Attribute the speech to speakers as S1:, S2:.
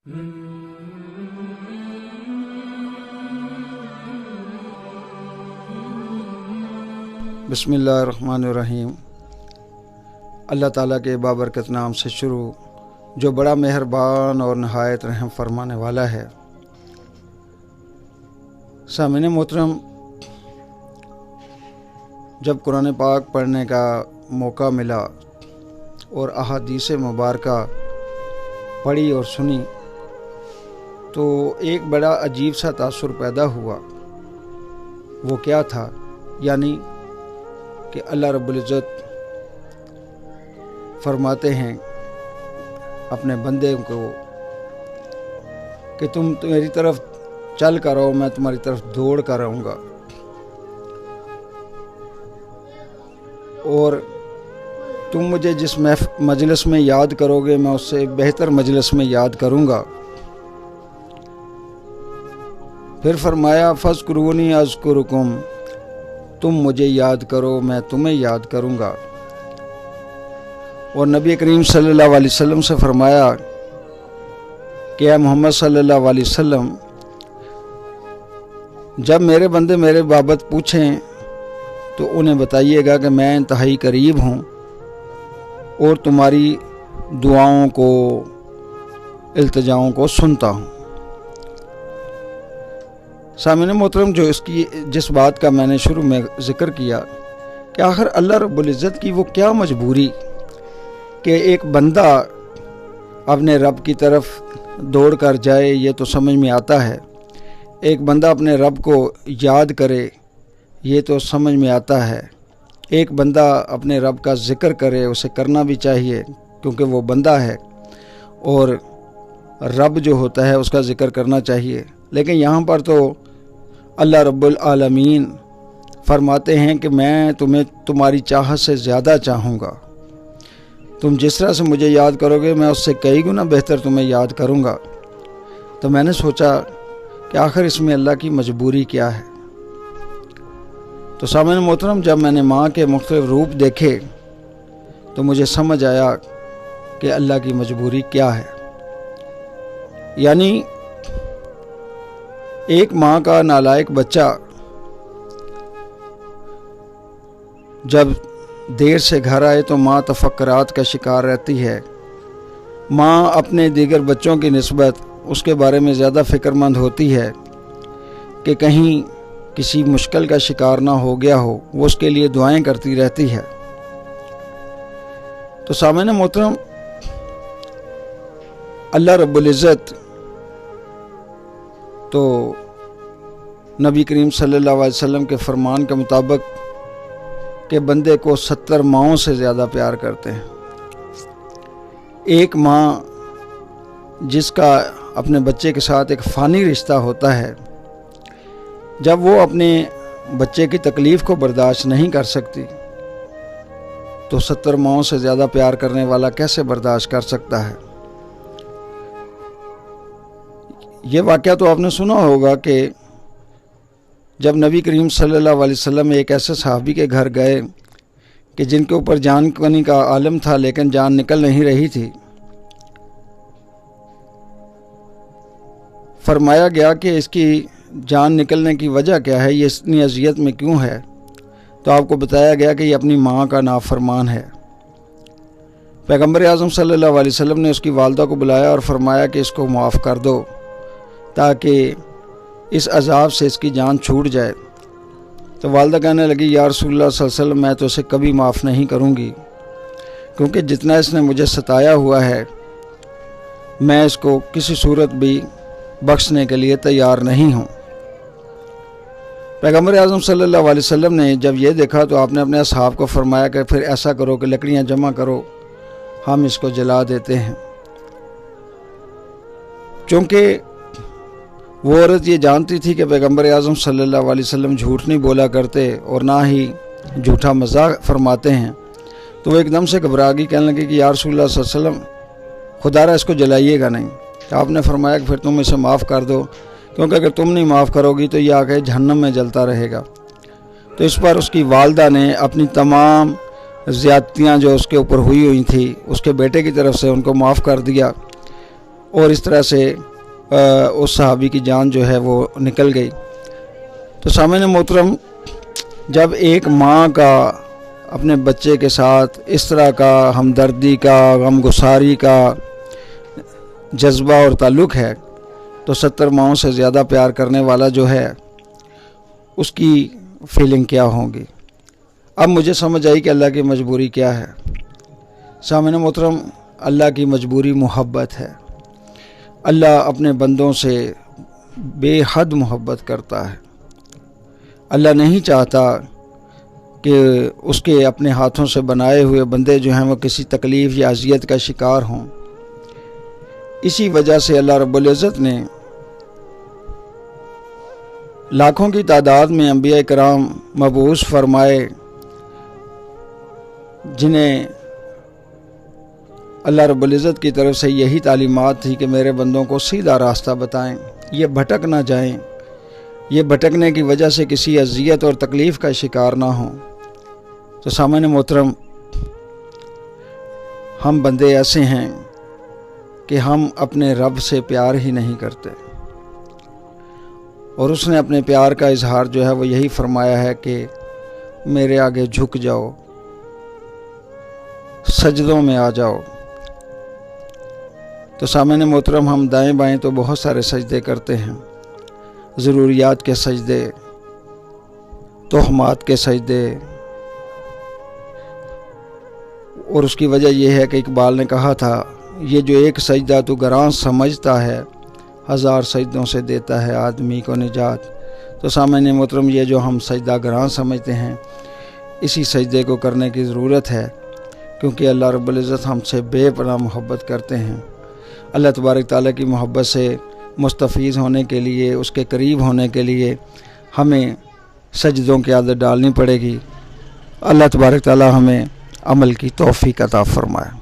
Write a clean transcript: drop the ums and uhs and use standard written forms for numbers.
S1: بسم اللہ الرحمن الرحیم۔ اللہ تعالیٰ کے بابرکت نام سے شروع جو بڑا مہربان اور نہایت رحم فرمانے والا ہے۔ سامعین محترم، جب قرآن پاک پڑھنے کا موقع ملا اور احادیث مبارکہ پڑھی اور سنی تو ایک بڑا عجیب سا تاثر پیدا ہوا۔ وہ کیا تھا؟ یعنی کہ اللہ رب العزت فرماتے ہیں اپنے بندے کو کہ تم میری طرف چل کر آؤ، میں تمہاری طرف دوڑ کر آؤں گا، اور تم مجھے جس مجلس میں یاد کرو گے میں اس سے بہتر مجلس میں یاد کروں گا۔ پھر فرمایا فاذکرونی اذکرکم، تم مجھے یاد کرو میں تمہیں یاد کروں گا۔ اور نبی کریم صلی اللہ علیہ وسلم سے فرمایا کہ اے محمد صلی اللہ علیہ وسلم، جب میرے بندے میرے بابت پوچھیں تو انہیں بتائیے گا کہ میں انتہائی قریب ہوں اور تمہاری دعاؤں کو، التجاؤں کو سنتا ہوں۔ سامعین محترم، جس بات کا میں نے شروع میں ذکر کیا کہ آخر اللہ رب العزت کی وہ کیا مجبوری کہ ایک بندہ اپنے رب کی طرف دوڑ کر جائے، یہ تو سمجھ میں آتا ہے۔ ایک بندہ اپنے رب کو یاد کرے، یہ تو سمجھ میں آتا ہے۔ ایک بندہ اپنے رب کا ذکر کرے، اسے کرنا بھی چاہیے کیونکہ وہ بندہ ہے اور رب جو ہوتا ہے اس کا ذکر کرنا چاہیے۔ لیکن یہاں پر تو اللہ رب العالمین فرماتے ہیں کہ میں تمہیں تمہاری چاہت سے زیادہ چاہوں گا، تم جس طرح سے مجھے یاد کرو گے میں اس سے کئی گنا بہتر تمہیں یاد کروں گا۔ تو میں نے سوچا کہ آخر اس میں اللہ کی مجبوری کیا ہے؟ تو سامعین محترم، جب میں نے ماں کے مختلف روپ دیکھے تو مجھے سمجھ آیا کہ اللہ کی مجبوری کیا ہے۔ یعنی ایک ماں کا نالائق بچہ جب دیر سے گھر آئے تو ماں تفکرات کا شکار رہتی ہے۔ ماں اپنے دیگر بچوں کی نسبت اس کے بارے میں زیادہ فکر مند ہوتی ہے کہ کہیں کسی مشکل کا شکار نہ ہو گیا ہو، وہ اس کے لیے دعائیں کرتی رہتی ہے۔ تو سامعین محترم، اللہ رب العزت تو نبی کریم صلی اللہ علیہ وسلم کے فرمان کے مطابق کہ بندے کو 70 ماؤں سے زیادہ پیار کرتے ہیں۔ ایک ماں جس کا اپنے بچے کے ساتھ ایک فانی رشتہ ہوتا ہے، جب وہ اپنے بچے کی تکلیف کو برداشت نہیں کر سکتی تو 70 ماؤں سے زیادہ پیار کرنے والا کیسے برداشت کر سکتا ہے؟ یہ واقعہ تو آپ نے سنا ہوگا کہ جب نبی کریم صلی اللہ علیہ وسلم ایک ایسے صحابی کے گھر گئے کہ جن کے اوپر جان کنی کا عالم تھا لیکن جان نکل نہیں رہی تھی، فرمایا گیا کہ اس کی جان نکلنے کی وجہ کیا ہے، یہ اتنی اذیت میں کیوں ہے؟ تو آپ کو بتایا گیا کہ یہ اپنی ماں کا نافرمان ہے۔ پیغمبر اعظم صلی اللہ علیہ وسلم نے اس کی والدہ کو بلایا اور فرمایا کہ اس کو معاف کر دو تاکہ اس عذاب سے اس کی جان چھوٹ جائے۔ تو والدہ کہنے لگی یا رسول اللہ صلی اللہ علیہ وسلم، میں تو اسے کبھی معاف نہیں کروں گی کیونکہ جتنا اس نے مجھے ستایا ہوا ہے میں اس کو کسی صورت بھی بخشنے کے لیے تیار نہیں ہوں۔ پیغمبر اعظم صلی اللہ علیہ وسلم نے جب یہ دیکھا تو آپ نے اپنے اصحاب کو فرمایا کہ پھر ایسا کرو کہ لکڑیاں جمع کرو، ہم اس کو جلا دیتے ہیں۔ چونکہ وہ عورت یہ جانتی تھی کہ پیغمبر اعظم صلی اللہ علیہ وسلم جھوٹ نہیں بولا کرتے اور نہ ہی جھوٹا مذاق فرماتے ہیں، تو وہ ایک دم سے گھبرا گئی، کہنے لگی کہ یا رسول اللہ صلی اللہ علیہ وسلم، خدا را اس کو جلائیے گا نہیں۔ تو آپ نے فرمایا کہ پھر تم اسے معاف کر دو، کیونکہ اگر تم نہیں معاف کرو گی تو یہ آ کے جہنم میں جلتا رہے گا۔ تو اس پر اس کی والدہ نے اپنی تمام زیادتیاں جو اس کے اوپر ہوئی تھی اس کے بیٹے کی طرف سے ان کو معاف کر دیا، اور اس طرح سے اس صحابی کی جان جو ہے وہ نکل گئی۔ تو سامعین محترم، جب ایک ماں کا اپنے بچے کے ساتھ اس طرح کا ہمدردی کا، غم گساری کا جذبہ اور تعلق ہے تو 70 ماؤں سے زیادہ پیار کرنے والا جو ہے اس کی فیلنگ کیا ہوگی۔ اب مجھے سمجھ آئی کہ اللہ کی مجبوری کیا ہے۔ سامعین محترم، اللہ کی مجبوری محبت ہے۔ اللہ اپنے بندوں سے بے حد محبت کرتا ہے۔ اللہ نہیں چاہتا کہ اس کے اپنے ہاتھوں سے بنائے ہوئے بندے جو ہیں وہ کسی تکلیف یا اذیت کا شکار ہوں۔ اسی وجہ سے اللہ رب العزت نے لاکھوں کی تعداد میں انبیاء کرام مبعوث فرمائے، جنہیں اللہ رب العزت کی طرف سے یہی تعلیمات تھی کہ میرے بندوں کو سیدھا راستہ بتائیں، یہ بھٹک نہ جائیں، یہ بھٹکنے کی وجہ سے کسی اذیت اور تکلیف کا شکار نہ ہوں۔ تو سامعین محترم، ہم بندے ایسے ہیں کہ ہم اپنے رب سے پیار ہی نہیں کرتے، اور اس نے اپنے پیار کا اظہار جو ہے وہ یہی فرمایا ہے کہ میرے آگے جھک جاؤ، سجدوں میں آ جاؤ۔ تو سامعین محترم، ہم دائیں بائیں تو بہت سارے سجدے کرتے ہیں، ضروریات کے سجدے، تہمات کے سجدے، اور اس کی وجہ یہ ہے کہ اقبال نے کہا تھا، یہ جو ایک سجدہ تو گراں سمجھتا ہے، 1000 سجدوں سے دیتا ہے آدمی کو نجات۔ تو سامعین محترم، یہ جو ہم سجدہ گراں سمجھتے ہیں، اسی سجدے کو کرنے کی ضرورت ہے، کیونکہ اللہ رب العزت ہم سے بے پناہ محبت کرتے ہیں۔ اللہ تبارک تعالیٰ کی محبت سے مستفیض ہونے کے لیے، اس کے قریب ہونے کے لیے ہمیں سجدوں کی عادت ڈالنی پڑے گی۔ اللہ تبارک تعالیٰ ہمیں عمل کی توفیق عطا فرمائے۔